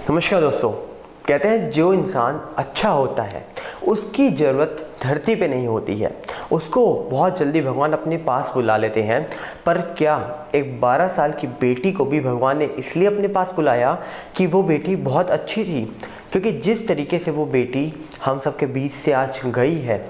नमस्कार दोस्तों। कहते हैं जो इंसान अच्छा होता है उसकी ज़रूरत धरती पे नहीं होती है, उसको बहुत जल्दी भगवान अपने पास बुला लेते हैं। पर क्या एक 12 साल की बेटी को भी भगवान ने इसलिए अपने पास बुलाया कि वो बेटी बहुत अच्छी थी? क्योंकि जिस तरीके से वो बेटी हम सबके बीच से आज गई है,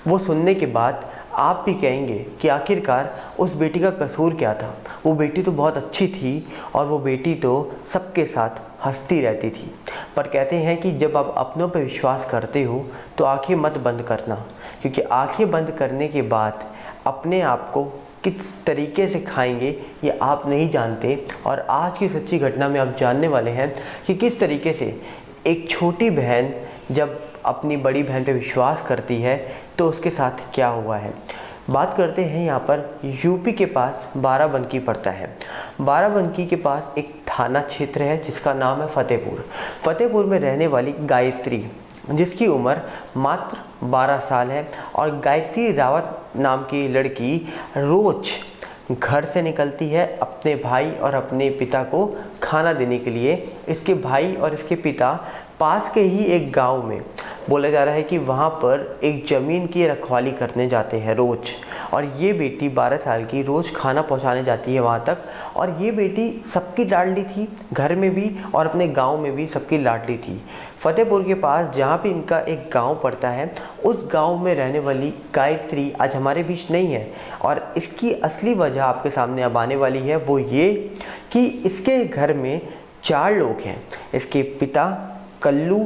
वो सुनने के बाद आप भी कहेंगे कि आखिरकार उस बेटी का कसूर क्या था। वो बेटी तो बहुत अच्छी थी और वो बेटी तो सबके साथ हंसती रहती थी। पर कहते हैं कि जब आप अपनों पर विश्वास करते हो तो आंखें मत बंद करना, क्योंकि आंखें बंद करने के बाद अपने आप को किस तरीके से खाएंगे ये आप नहीं जानते। और आज की सच्ची घटना में आप जानने वाले हैं कि किस तरीके से एक छोटी बहन जब अपनी बड़ी बहन पे विश्वास करती है तो उसके साथ क्या हुआ है। बात करते हैं यहाँ पर यूपी के पास बाराबंकी पड़ता है। बाराबंकी के पास एक थाना क्षेत्र है जिसका नाम है फतेहपुर। फतेहपुर में रहने वाली गायत्री, जिसकी उम्र मात्र 12 साल है, और गायत्री रावत नाम की लड़की रोज घर से निकलती है अपने भाई और अपने पिता को खाना देने के लिए। इसके भाई और इसके पिता पास के ही एक गांव में, बोला जा रहा है कि वहाँ पर एक ज़मीन की रखवाली करने जाते हैं रोज़। और ये बेटी 12 साल की रोज़ खाना पहुँचाने जाती है वहाँ तक। और ये बेटी सबकी लाडली थी, घर में भी और अपने गांव में भी सबकी लाडली थी। फतेहपुर के पास जहाँ पे इनका एक गांव पड़ता है, उस गांव में रहने वाली गायत्री आज हमारे बीच नहीं है। और इसकी असली वजह आपके सामने अब आने वाली है, वो ये कि इसके घर में 4 लोग हैं। इसके पिता कल्लू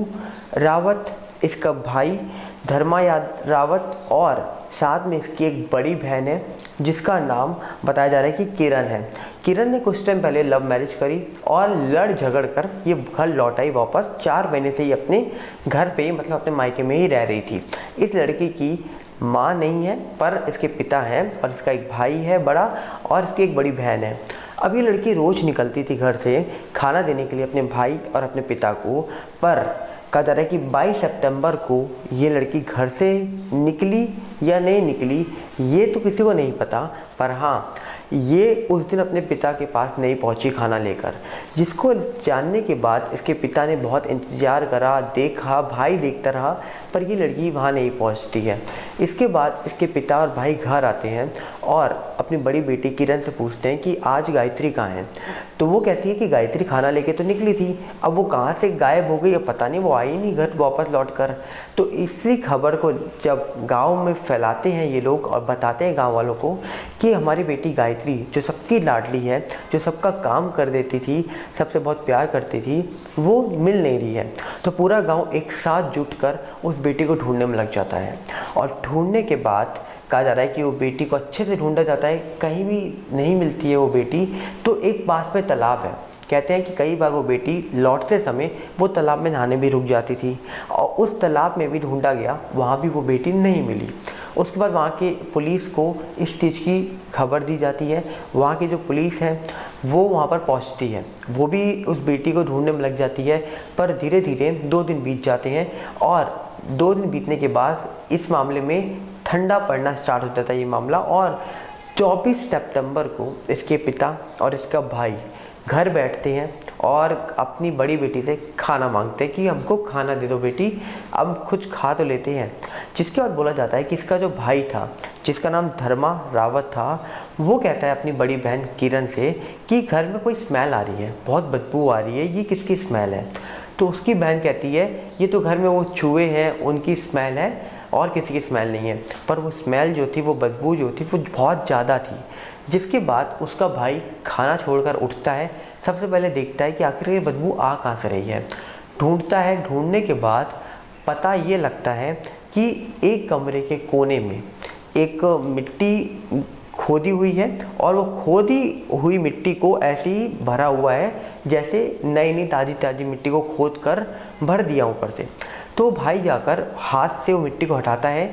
रावत, इसका भाई धर्मायाद रावत, और साथ में इसकी एक बड़ी बहन है जिसका नाम बताया जा रहा है कि किरण है। किरण ने कुछ टाइम पहले लव मैरिज करी और लड़ झगड़ कर ये घर लौट आई वापस। 4 महीने से ये अपने घर पे, मतलब अपने मायके में ही रह रही थी। इस लड़की की माँ नहीं है पर इसके पिता हैं, और इसका एक भाई है बड़ा, और इसकी एक बड़ी बहन है। अब ये लड़की रोज़ निकलती थी घर से खाना देने के लिए अपने भाई और अपने पिता को। पर कहा जा रहा है कि 22 सितंबर को ये लड़की घर से निकली या नहीं निकली ये तो किसी को नहीं पता। पर हाँ, ये उस दिन अपने पिता के पास नहीं पहुंची खाना लेकर, जिसको जानने के बाद इसके पिता ने बहुत इंतज़ार करा, देखा, भाई देखता रहा, पर ये लड़की वहाँ नहीं पहुंचती है। इसके बाद इसके पिता और भाई घर आते हैं और अपनी बड़ी बेटी किरण से पूछते हैं कि आज गायत्री कहाँ है। तो वो कहती है कि गायत्री खाना लेके तो निकली थी, अब वो कहाँ से गायब हो गई, अब पता नहीं, वो आई नहीं घर वापस लौट कर। तो इसी खबर को जब गांव में फैलाते हैं ये लोग और बताते हैं गांव वालों को कि हमारी बेटी गायत्री, जो सबकी लाडली है, जो सबका काम कर देती थी, सबसे बहुत प्यार करती थी, वो मिल नहीं रही है। तो पूरा गांव एक साथ जुटकर उस बेटी को ढूंढने में लग जाता है। और ढूंढने के बाद कहा जा रहा है कि वो बेटी को अच्छे से ढूंढा जाता है, कहीं भी नहीं मिलती है वो बेटी। तो एक पास में तालाब है, कहते हैं कि कई बार वो बेटी लौटते समय वो तालाब में नहाने भी रुक जाती थी, और उस तालाब में भी ढूंढा गया, वहाँ भी वो बेटी नहीं मिली। उसके बाद वहाँ के पुलिस को इस चीज़ की खबर दी जाती है। वहाँ की जो पुलिस है वो वहाँ पर पहुँचती है, वो भी उस बेटी को ढूंढने में लग जाती है। पर धीरे धीरे 2 दिन बीत जाते हैं, और 2 दिन बीतने के बाद इस मामले में ठंडा पड़ना स्टार्ट हो जाता है ये मामला। और 24 सितंबर को इसके पिता और इसका भाई घर बैठते हैं और अपनी बड़ी बेटी से खाना मांगते हैं कि हमको खाना दे दो बेटी, अब कुछ खा तो लेते हैं। जिसके बाद बोला जाता है कि इसका जो भाई था, जिसका नाम धर्मा रावत था, वो कहता है अपनी बड़ी बहन किरण से कि घर में कोई स्मेल आ रही है, बहुत बदबू आ रही है, ये किसकी स्मेल है। तो उसकी बहन कहती है ये तो घर में वो चूहे हैं उनकी स्मेल है, और किसी की स्मेल नहीं है। पर वो स्मेल जो थी, वो बदबू जो थी, वो बहुत ज़्यादा थी। जिसके बाद उसका भाई खाना छोड़कर उठता है, सबसे पहले देखता है कि आखिर ये बदबू आ कहाँ से रही है। ढूंढता है, ढूंढने के बाद पता ये लगता है कि एक कमरे के कोने में एक मिट्टी खोदी हुई है, और वो खोदी हुई मिट्टी को ऐसे ही भरा हुआ है जैसे नई नई ताज़ी ताज़ी मिट्टी को खोद कर भर दिया ऊपर से। तो भाई जाकर हाथ से वो मिट्टी को हटाता है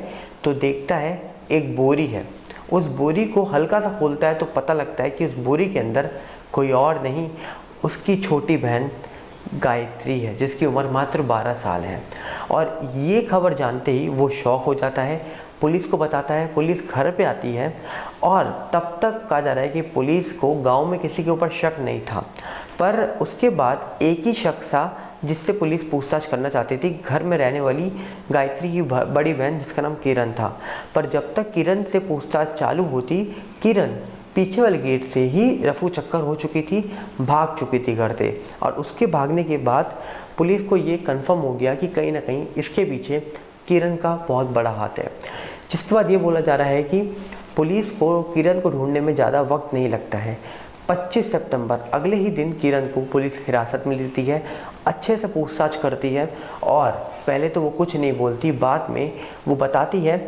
तो देखता है एक बोरी है। उस बोरी को हल्का सा खोलता है तो पता लगता है कि उस बोरी के अंदर कोई और नहीं, उसकी छोटी बहन गायत्री है, जिसकी उम्र मात्र 12 साल है। और ये खबर जानते ही वो शॉक हो जाता है, पुलिस को बताता है। पुलिस घर पे आती है, और तब तक कहा जा रहा है कि पुलिस को गांव में किसी के ऊपर शक नहीं था। पर उसके बाद एक ही शख्स था जिससे पुलिस पूछताछ करना चाहती थी घर में रहने वाली गायत्री की बड़ी बहन जिसका नाम किरण था। पर जब तक किरण से पूछताछ चालू होती, किरण पीछे वाले गेट से ही रफू चक्कर हो चुकी थी, भाग चुकी थी घर से। और उसके भागने के बाद पुलिस को ये कंफर्म हो गया कि कहीं ना कहीं इसके पीछे किरण का बहुत बड़ा हाथ है। जिसके बाद ये बोला जा रहा है कि पुलिस को किरण को ढूंढने में ज़्यादा वक्त नहीं लगता है। 25 सितंबर अगले ही दिन किरण को पुलिस हिरासत में लेती है, अच्छे से पूछताछ करती है और पहले तो वो कुछ नहीं बोलती, बाद में वो बताती है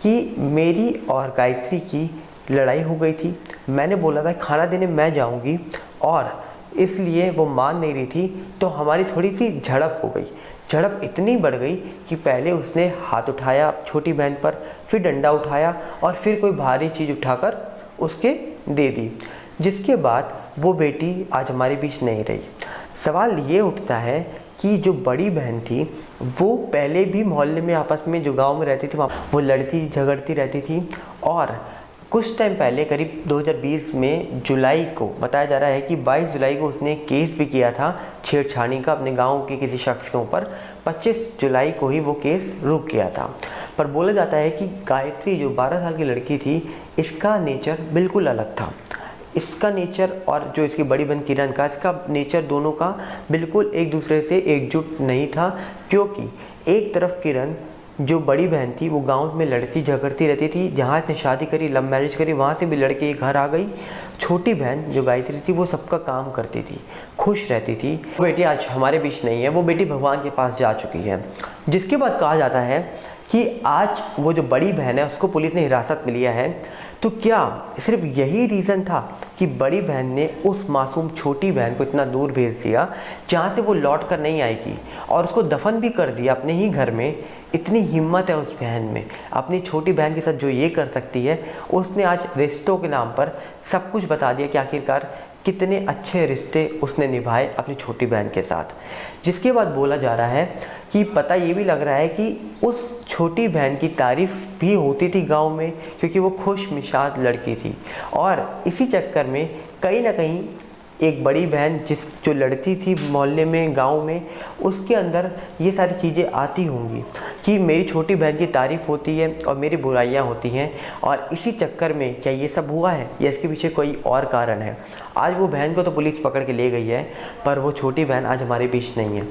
कि मेरी और गायत्री की लड़ाई हो गई थी, मैंने बोला था खाना देने मैं जाऊंगी और इसलिए वो मान नहीं रही थी, तो हमारी थोड़ी सी झड़प हो गई। झड़प इतनी बढ़ गई कि पहले उसने हाथ उठाया छोटी बहन पर, फिर डंडा उठाया और फिर कोई भारी चीज़ उठाकर उसके दे दी, जिसके बाद वो बेटी आज हमारे बीच नहीं रही। सवाल ये उठता है कि जो बड़ी बहन थी वो पहले भी मोहल्ले में आपस में जो गांव में रहती थी वहाँ वो लड़ती झगड़ती रहती थी और कुछ टाइम पहले करीब 2020 में जुलाई को बताया जा रहा है कि 22 जुलाई को उसने केस भी किया था छेड़छाड़ी का अपने गांव के किसी शख्स के ऊपर। 25 जुलाई को ही वो केस रुक गया था। पर बोला जाता है कि गायत्री जो 12 साल की लड़की थी, इसका नेचर बिल्कुल अलग था। इसका नेचर और जो इसकी बड़ी बहन किरण का, इसका नेचर दोनों का बिल्कुल एक दूसरे से एकजुट नहीं था, क्योंकि एक तरफ किरण जो बड़ी बहन थी वो गांव में लड़ती झगड़ती रहती थी, जहाँ इसने शादी करी, लव मैरिज करी, वहाँ से भी लड़के घर आ गई। छोटी बहन जो गायत्री थी वो सबका काम करती थी, खुश रहती थी। वो बेटी आज हमारे बीच नहीं है, वो बेटी भगवान के पास जा चुकी है। जिसके बाद कहा जाता है कि आज वो जो बड़ी बहन है उसको पुलिस ने हिरासत में लिया है। तो क्या सिर्फ यही रीज़न था कि बड़ी बहन ने उस मासूम छोटी बहन को इतना दूर भेज दिया जहाँ से वो लौट कर नहीं आएगी और उसको दफन भी कर दिया अपने ही घर में? इतनी हिम्मत है उस बहन में, अपनी छोटी बहन के साथ जो ये कर सकती है। उसने आज रिश्तों के नाम पर सब कुछ बता दिया कि आखिरकार कितने अच्छे रिश्ते उसने निभाए अपनी छोटी बहन के साथ। जिसके बाद बोला जा रहा है कि पता ये भी लग रहा है कि उस छोटी बहन की तारीफ़ भी होती थी गांव में, क्योंकि वो खुश मिजाज लड़की थी। और इसी चक्कर में कहीं ना कहीं एक बड़ी बहन जो लड़ती थी मोहल्ले में, गांव में, उसके अंदर ये सारी चीज़ें आती होंगी कि मेरी छोटी बहन की तारीफ़ होती है और मेरी बुराइयां होती हैं। और इसी चक्कर में क्या ये सब हुआ है या इसके पीछे कोई और कारण है? आज वो बहन को तो पुलिस पकड़ के ले गई है, पर वो छोटी बहन आज हमारे बीच नहीं है।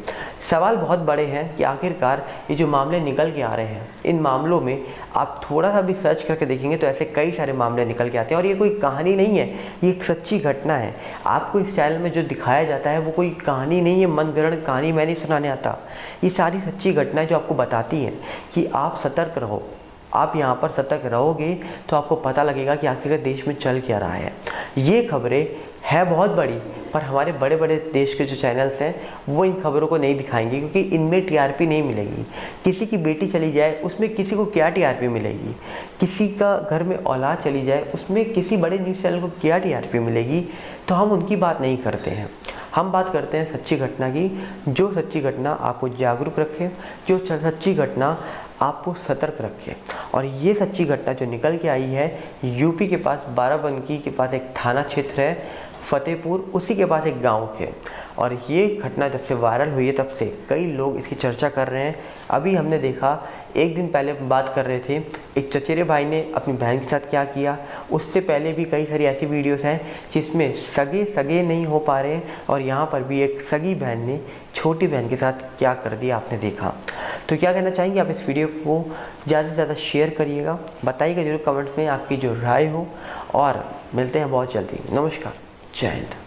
सवाल बहुत बड़े हैं कि आखिरकार ये जो मामले निकल के आ रहे हैं, इन मामलों में आप थोड़ा सा भी सर्च करके देखेंगे तो ऐसे कई सारे मामले निकल के आते हैं। और ये कोई कहानी नहीं है, ये एक सच्ची घटना है। आपको इस चैनल में जो दिखाया जाता है वो कोई कहानी नहीं है, मनगढ़ंत कहानी मैं नहीं सुनाने आता। ये सारी सच्ची घटनाएं जो आपको बताती हैं कि आप सतर्क रहो। आप यहाँ पर सतर्क रहोगे तो आपको पता लगेगा कि आखिर देश में चल क्या रहा है। ये खबरें है बहुत बड़ी, पर हमारे बड़े बड़े देश के जो चैनल्स हैं वो इन खबरों को नहीं दिखाएंगे, क्योंकि इनमें टीआरपी नहीं मिलेगी। किसी की बेटी चली जाए उसमें किसी को क्या टीआरपी मिलेगी? किसी का घर में औलाद चली जाए उसमें किसी बड़े न्यूज़ चैनल को क्या टीआरपी मिलेगी? तो हम उनकी बात नहीं करते हैं। हम बात करते हैं सच्ची घटना की, जो सच्ची घटना आपको जागरूक रखे, जो सच्ची घटना आपको सतर्क रखे। और ये सच्ची घटना जो निकल के आई है यूपी के पास बाराबंकी के पास एक थाना क्षेत्र है फतेहपुर, उसी के पास एक गांव के। और ये घटना जब से वायरल हुई है तब से कई लोग इसकी चर्चा कर रहे हैं। अभी हमने देखा, एक दिन पहले बात कर रहे थे एक चचेरे भाई ने अपनी बहन के साथ क्या किया। उससे पहले भी कई सारी ऐसी वीडियोस हैं जिसमें सगे नहीं हो पा रहे हैं, और यहाँ पर भी एक सगी बहन ने छोटी बहन के साथ क्या कर दिया आपने देखा। तो क्या कहना चाहेंगे आप? इस वीडियो को ज़्यादा से ज़्यादा शेयर करिएगा, बताइएगा जरूर कमेंट्स में आपकी जो राय हो, और मिलते हैं बहुत जल्दी। नमस्कार, जय हिंद।